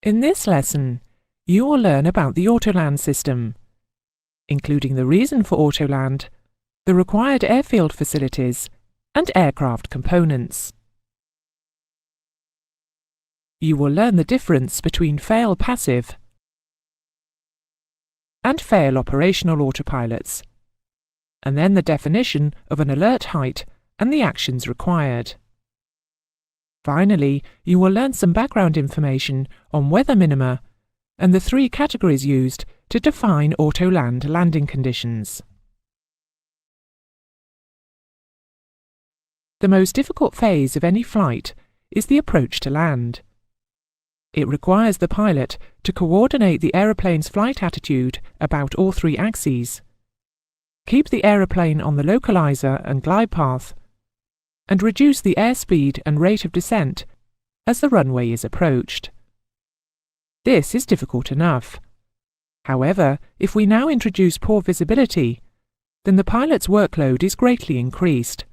In this lesson, you will learn about the Autoland system, including the reason for Autoland, the required airfield facilities, and aircraft components. You will learn the difference between fail passive and fail operational autopilots, and then the definition of an alert height and the actions required. Finally, you will learn some background information on weather minima and the three categories used to define Autoland landing conditions. The most difficult phase of any flight is the approach to land. It requires the pilot to coordinate the aeroplane's flight attitude about all three axes, keep the aeroplane on the localizer and glide path, and reduce the airspeed and rate of descent as the runway is approached. This is difficult enough. However, if we now introduce poor visibility, then the pilot's workload is greatly increased,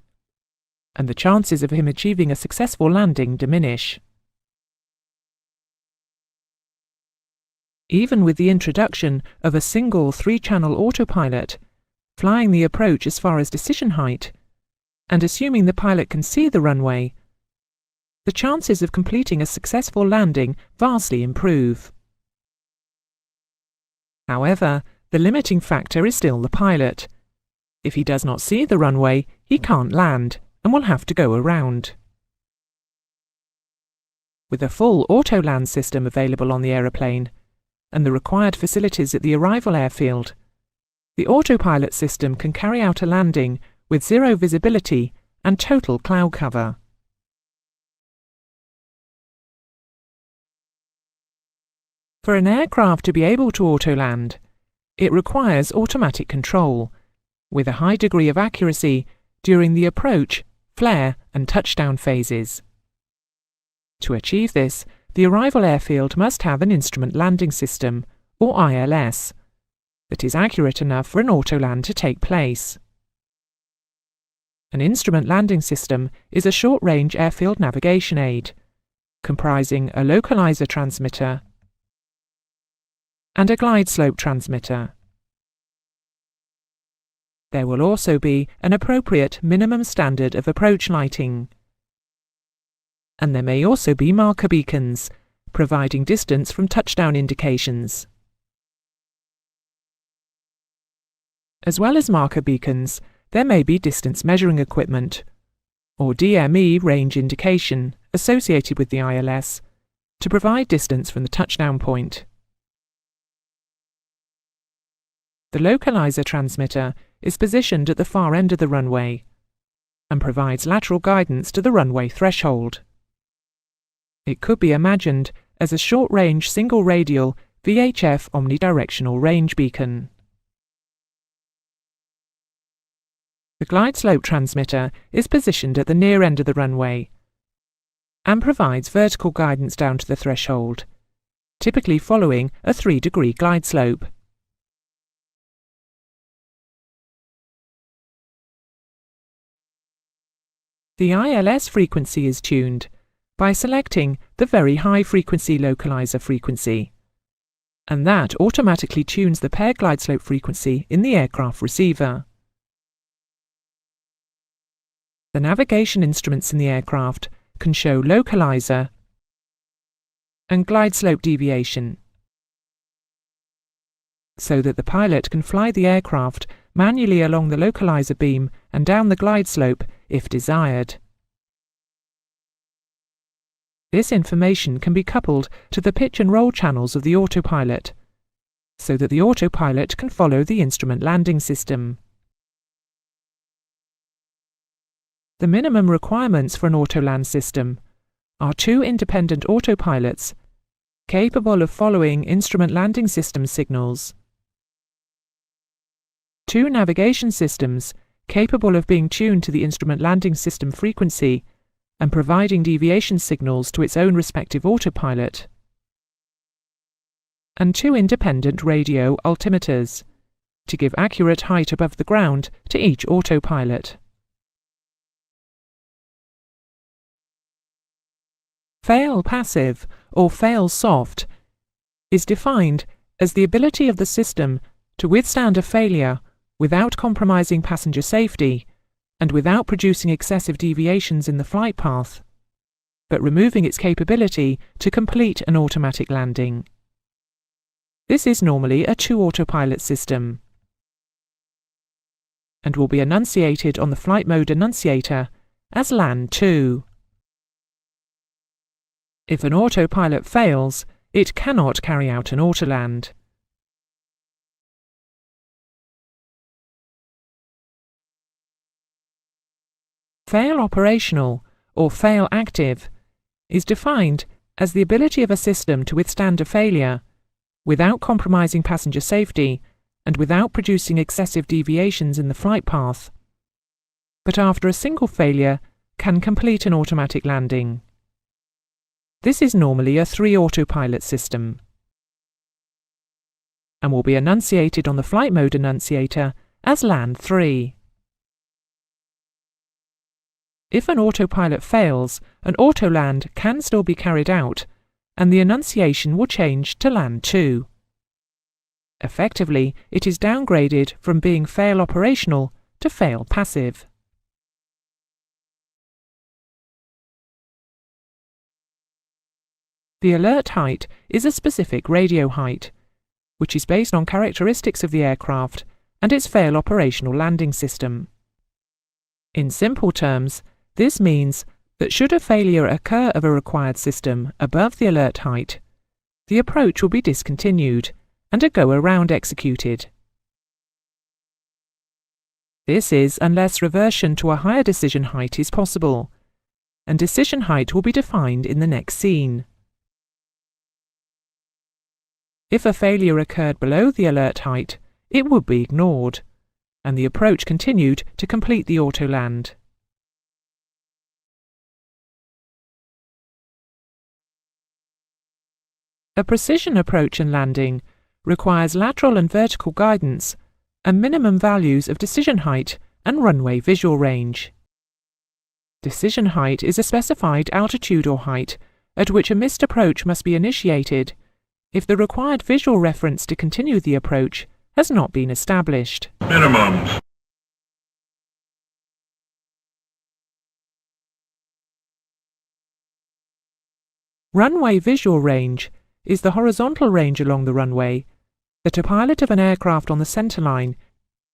and the chances of him achieving a successful landing diminish. Even with the introduction of a single 3-channel autopilot, flying the approach as far as decision height, and assuming the pilot can see the runway, the chances of completing a successful landing vastly improve. However, the limiting factor is still the pilot. If he does not see the runway, he can't land and will have to go around. With a full Autoland system available on the aeroplane, and the required facilities at the arrival airfield, the autopilot system can carry out a landing with zero visibility and total cloud cover. For an aircraft to be able to autoland, it requires automatic control, with a high degree of accuracy during the approach, flare and touchdown phases. To achieve this, the arrival airfield must have an instrument landing system, or ILS, that is accurate enough for an autoland to take place. An instrument landing system is a short-range airfield navigation aid, comprising a localizer transmitter and a glide slope transmitter. There will also be an appropriate minimum standard of approach lighting, and there may also be marker beacons, providing distance from touchdown indications. As well as marker beacons, there may be distance measuring equipment, or DME range indication, associated with the ILS, to provide distance from the touchdown point. The localizer transmitter is positioned at the far end of the runway and provides lateral guidance to the runway threshold. It could be imagined as a short-range single-radial VHF omnidirectional range beacon. The glide slope transmitter is positioned at the near end of the runway and provides vertical guidance down to the threshold, typically following a 3-degree glide slope. The ILS frequency is tuned by selecting the very high frequency localizer frequency, and that automatically tunes the paired glide slope frequency in the aircraft receiver. The navigation instruments in the aircraft can show localizer and glide slope deviation, so that the pilot can fly the aircraft manually along the localizer beam and down the glide slope if desired. This information can be coupled to the pitch and roll channels of the autopilot, so that the autopilot can follow the instrument landing system. The minimum requirements for an Autoland system are 2 independent autopilots capable of following instrument landing system signals, 2 navigation systems capable of being tuned to the instrument landing system frequency and providing deviation signals to its own respective autopilot, and 2 independent radio altimeters to give accurate height above the ground to each autopilot. Fail passive or fail soft is defined as the ability of the system to withstand a failure without compromising passenger safety and without producing excessive deviations in the flight path, but removing its capability to complete an automatic landing. This is normally a 2 autopilot system and will be enunciated on the flight mode enunciator as Land 2. If an autopilot fails, it cannot carry out an autoland. Fail operational, or fail active, is defined as the ability of a system to withstand a failure without compromising passenger safety and without producing excessive deviations in the flight path, but after a single failure can complete an automatic landing. This is normally a 3 autopilot system and will be enunciated on the flight mode enunciator as Land 3. If an autopilot fails, an autoland can still be carried out, and the enunciation will change to Land 2. Effectively, it is downgraded from being fail operational to fail passive. The alert height is a specific radio height, which is based on characteristics of the aircraft and its fail operational landing system. In simple terms, this means that should a failure occur of a required system above the alert height, the approach will be discontinued and a go-around executed. This is unless reversion to a higher decision height is possible, and decision height will be defined in the next scene. If a failure occurred below the alert height, it would be ignored, and the approach continued to complete the autoland. A precision approach and landing requires lateral and vertical guidance and minimum values of decision height and runway visual range. Decision height is a specified altitude or height at which a missed approach must be initiated if the required visual reference to continue the approach has not been established. Minimums. Runway visual range is the horizontal range along the runway that a pilot of an aircraft on the centerline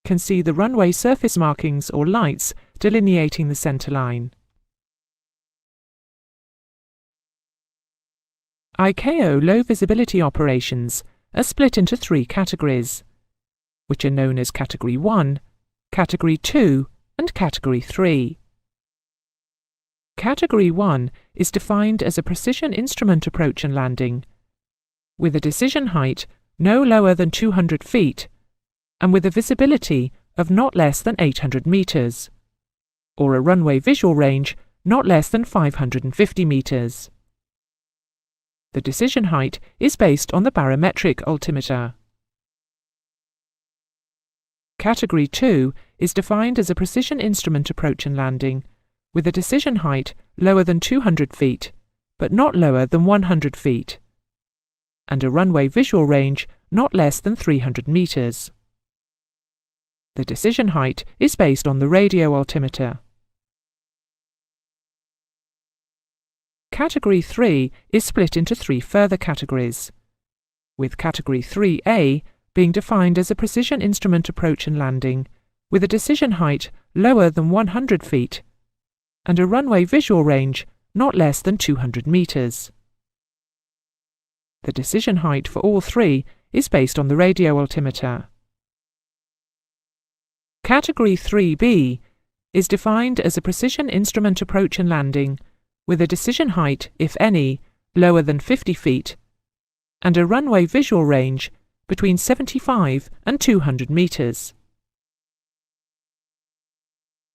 can see the runway surface markings or lights delineating the centerline. ICAO low visibility operations are split into 3 categories, which are known as Category 1, Category 2 and Category 3. Category 1 is defined as a precision instrument approach and landing, with a decision height no lower than 200 feet and with a visibility of not less than 800 meters, or a runway visual range not less than 550 meters. The decision height is based on the barometric altimeter. Category 2 is defined as a precision instrument approach and landing, with a decision height lower than 200 feet, but not lower than 100 feet, and a runway visual range not less than 300 meters. The decision height is based on the radio altimeter. Category 3 is split into 3 further categories, with Category 3A being defined as a precision instrument approach and landing, with a decision height lower than 100 feet, and a runway visual range not less than 200 meters. The decision height for all 3 is based on the radio altimeter. Category 3B is defined as a precision instrument approach and landing, with a decision height, if any, lower than 50 feet, and a runway visual range between 75 and 200 meters.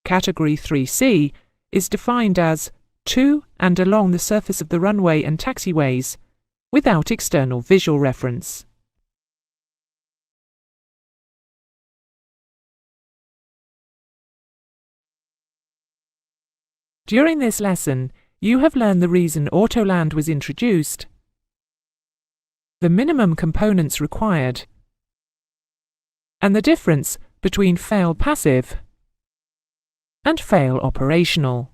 Category 3C is defined as to and along the surface of the runway and taxiways, without external visual reference. During this lesson, you have learned the reason Autoland was introduced, the minimum components required, and the difference between fail passive and fail operational.